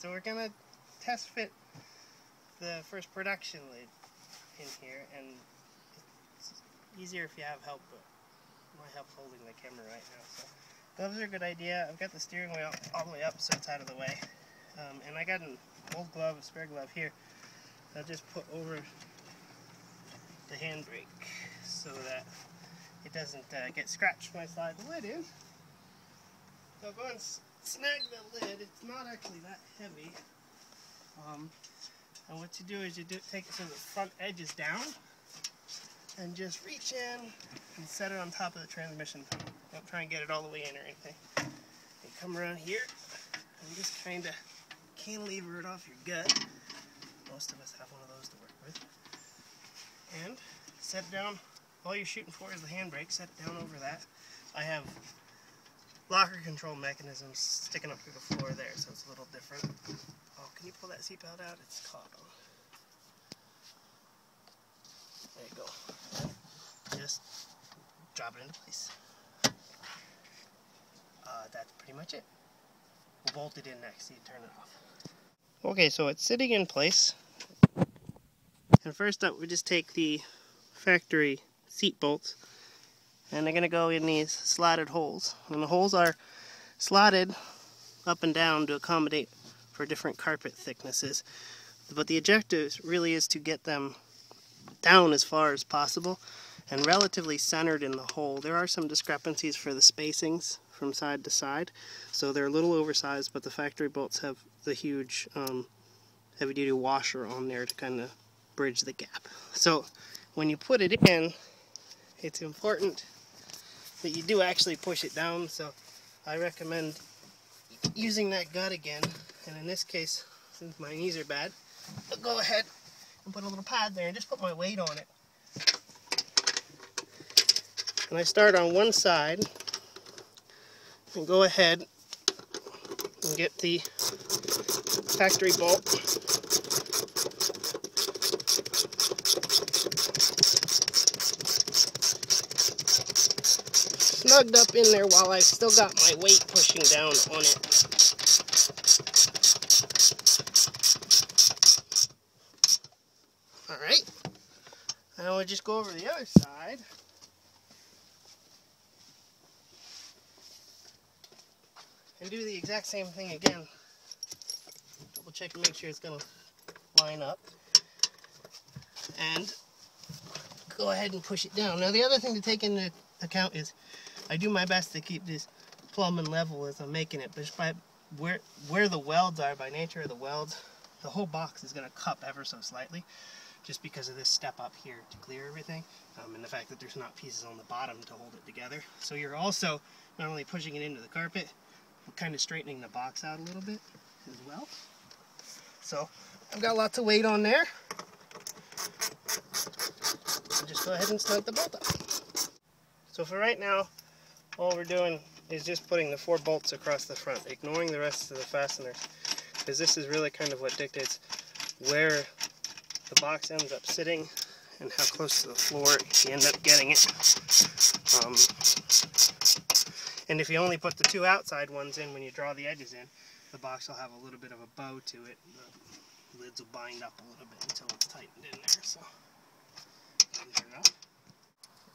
So we're going to test fit the first production lid in here, and it's easier if you have help, but my help's holding the camera right now. So gloves are a good idea. I've got the steering wheel all the way up so it's out of the way. And I got an old glove, a spare glove here. I'll just put over the handbrake so that it doesn't get scratched when I slide the lid in. So I'll go and snag the lid. It's not actually that heavy. And what you do is you take it so the front edge is down and just reach in and set it on top of the transmission. Don't try and get it all the way in or anything. You come around here and just kind of cantilever it off your gut. Most of us have one of those to work with. And set it down. All you're shooting for is the handbrake. Set it down over that. I have locker control mechanisms sticking up through the floor there, so it's a little different. Oh, can you pull that seatbelt out? It's caught on. There you go. And just drop it into place. That's pretty much it. We'll bolt it in next, so you turn it off. Okay, so it's sitting in place. And first up, we just take the factory seat bolts, and they're going to go in these slotted holes. And the holes are slotted up and down to accommodate for different carpet thicknesses. But the objective really is to get them down as far as possible and relatively centered in the hole. There are some discrepancies for the spacings from side to side, so they're a little oversized, but the factory bolts have the huge heavy-duty washer on there to kind of bridge the gap. So when you put it in, it's important that you do actually push it down, so I recommend using that gut again, and in this case, since my knees are bad, I'll go ahead and put a little pad there and just put my weight on it. And I start on one side and go ahead and get the factory bolt snugged up in there while I've still got my weight pushing down on it. Alright, now we'll just go over the other side. And do the exact same thing again. Double check and make sure it's going to line up. And go ahead and push it down. Now the other thing to take into account is I do my best to keep this plumb and level as I'm making it, but just by where the welds are, by nature of the welds, the whole box is going to cup ever so slightly, just because of this step up here to clear everything, and the fact that there's not pieces on the bottom to hold it together. So you're also not only pushing it into the carpet, but kind of straightening the box out a little bit as well. So I've got lots of weight on there. I'll just go ahead and snug the bolt up. So for right now, all we're doing is just putting the 4 bolts across the front, ignoring the rest of the fasteners, because this is really kind of what dictates where the box ends up sitting and how close to the floor you end up getting it. And if you only put the 2 outside ones in when you draw the edges in, the box will have a little bit of a bow to it. The lids will bind up a little bit until it's tightened in there. So,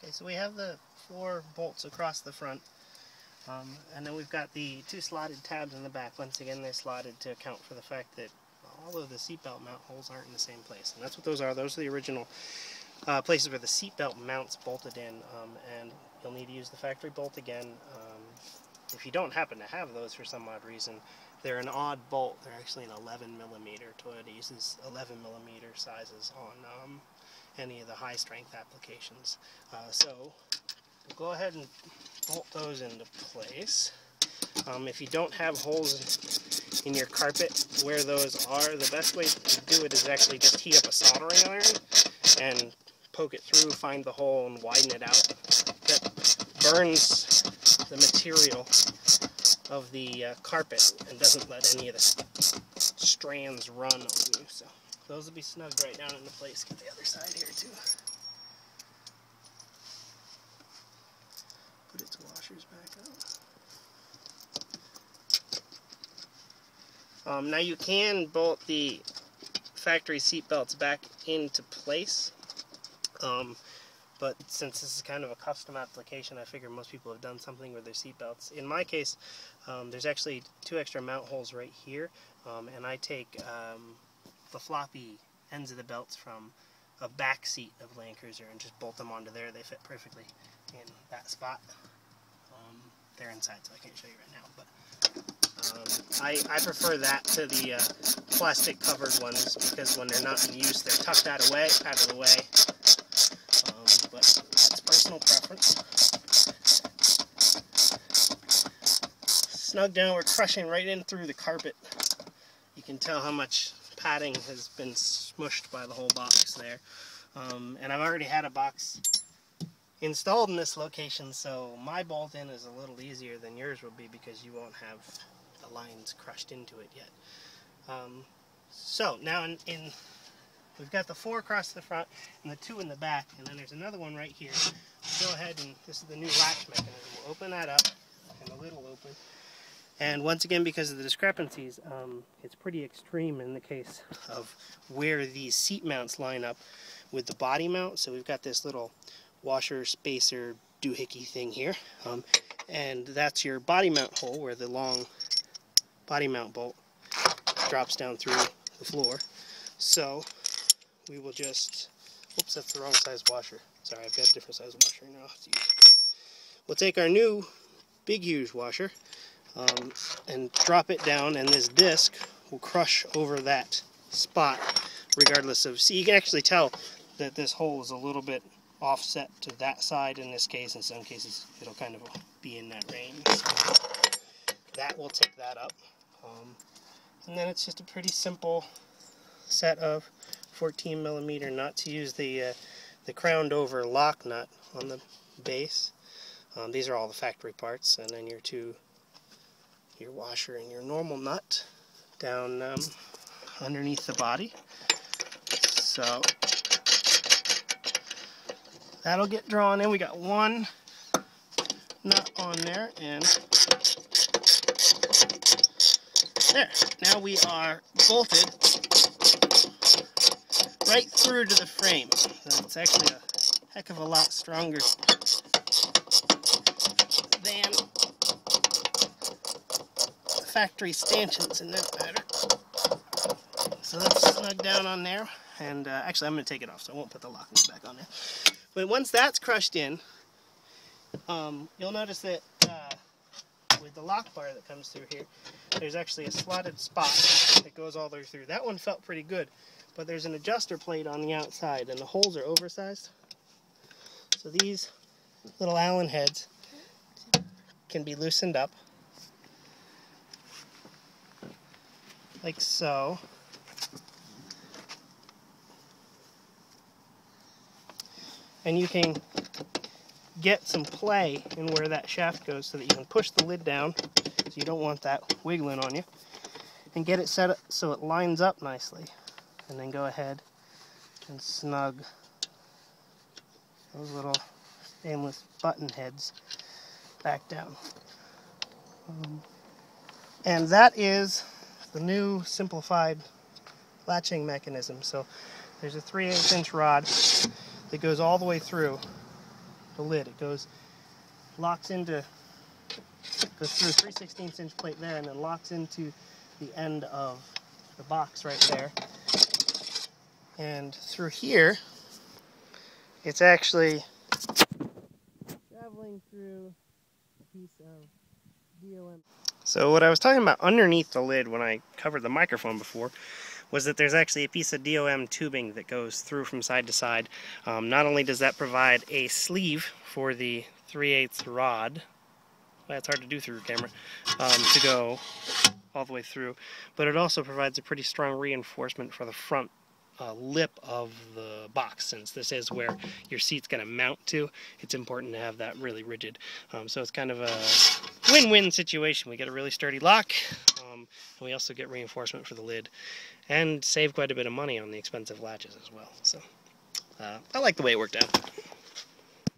okay, so we have the 4 bolts across the front, and then we've got the 2 slotted tabs in the back. Once again, they're slotted to account for the fact that all of the seatbelt mount holes aren't in the same place, and that's what those are. Those are the original places where the seatbelt mounts bolted in, and you'll need to use the factory bolt again. If you don't happen to have those for some odd reason, they're an odd bolt. They're actually an 11mm. Toyota uses 11mm sizes on any of the high strength applications. So we'll go ahead and bolt those into place. If you don't have holes in your carpet where those are, the best way to do it is actually just heat up a soldering iron and poke it through, find the hole, and widen it out. That burns the material of the carpet and doesn't let any of the strands run on you. So those will be snugged right down into place. Get the other side here too. Put its washers back up. Now you can bolt the factory seat belts back into place, but since this is kind of a custom application, I figure most people have done something with their seat belts. In my case, there's actually 2 extra mount holes right here, and I take the floppy ends of the belts from a back seat of Land Cruiser and just bolt them onto there. They fit perfectly in that spot. They're inside, so I can't show you right now, but I prefer that to the plastic covered ones, because when they're not in use, they're tucked out of the way. But that's personal preference. Snug down, we're crushing right in through the carpet. You can tell how much padding has been smushed by the whole box there. And I've already had a box installed in this location, so my bolt in is a little easier than yours will be, because you won't have the lines crushed into it yet. So now we've got the 4 across the front and the 2 in the back, and then there's another one right here. Go ahead, and this is the new latch mechanism. We'll open that up, and the lid will open. And once again, because of the discrepancies, it's pretty extreme in the case of where these seat mounts line up with the body mount. So we've got this little washer spacer doohickey thing here, and that's your body mount hole where the long body mount bolt drops down through the floor. So we will just, oops, that's the wrong size washer. Sorry, I've got a different size washer now. I'll have to use it. We'll take our new big huge washer and drop it down, and this disc will crush over that spot regardless of, see, you can actually tell that this hole is a little bit offset to that side in this case. In some cases it'll kind of be in that range. So that will take that up. And then it's just a pretty simple set of 14mm nuts. Use the crowned over lock nut on the base. These are all the factory parts, and then your washer and your normal nut down underneath the body. So that'll get drawn in. We got 1 nut on there, and there. Now we are bolted right through to the frame. So it's actually a heck of a lot stronger than the factory stanchions in that matter. So that's snug down on there, and actually I'm going to take it off, so I won't put the lock nut back on there. But once that's crushed in, you'll notice that with the lock bar that comes through here, there's actually a slotted spot that goes all the way through. That one felt pretty good, but there's an adjuster plate on the outside, and the holes are oversized. So these little Allen heads can be loosened up, like so. And you can get some play in where that shaft goes so that you can push the lid down, so you don't want that wiggling on you, and get it set up so it lines up nicely. And then go ahead and snug those little stainless button heads back down. And that is the new simplified latching mechanism. So there's a 3/8 inch rod that goes all the way through the lid. It goes through a 3/16 inch plate there, and then locks into the end of the box right there. And through here, it's actually traveling through a piece of DOM. So what I was talking about underneath the lid when I covered the microphone before was that there's actually a piece of DOM tubing that goes through from side to side. Not only does that provide a sleeve for the 3/8 rod, well, it's hard to do through a camera, to go all the way through, but it also provides a pretty strong reinforcement for the front lip of the box. Since this is where your seat's going to mount to, it's important to have that really rigid. So it's kind of a win-win situation. We get a really sturdy lock, and we also get reinforcement for the lid, and save quite a bit of money on the expensive latches as well. So I like the way it worked out.